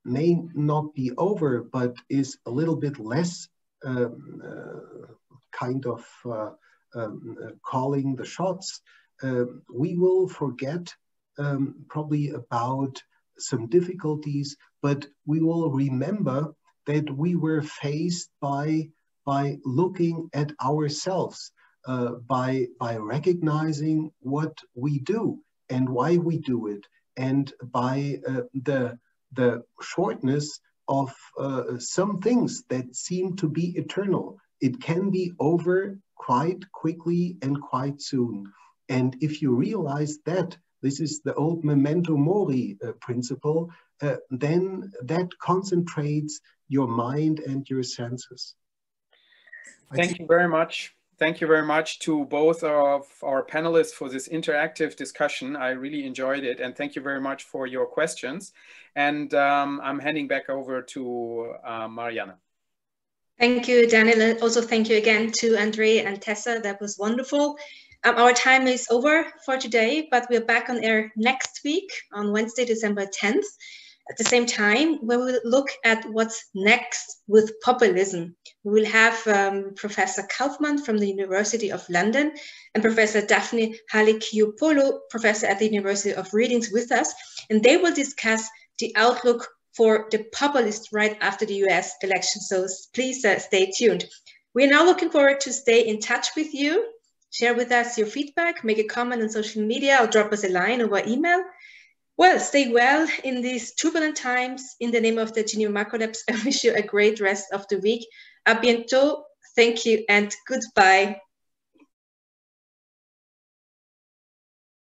may not be over, but is a little bit less kind of calling the shots, we will forget probably about some difficulties, but we will remember that we were faced by looking at ourselves, by recognizing what we do and why we do it, and by the shortness of some things that seem to be eternal. It can be over quite quickly and quite soon. And if you realize that this is the old memento mori principle, then that concentrates your mind and your senses. Thank you very much. Thank you very much to both of our panelists for this interactive discussion. I really enjoyed it, and thank you very much for your questions. And I'm handing back over to Marianne. Thank you, Daniel. Also, thank you again to Andre and Tessa. That was wonderful. Our time is over for today, but we're back on air next week on Wednesday, December 10th. At the same time, we will look at what's next with populism. We will have Professor Kaufmann from the University of London and Professor Daphne Halicchiopoulou, professor at the University of Reading, with us, and they will discuss the outlook for the populist right after the US election. So please stay tuned. We're now looking forward to stay in touch with you. Share with us your feedback, make a comment on social media, or drop us a line over email. Well, stay well in these turbulent times. In the name of the Geneva Macro Labs, I wish you a great rest of the week. A bientôt, thank you, and goodbye.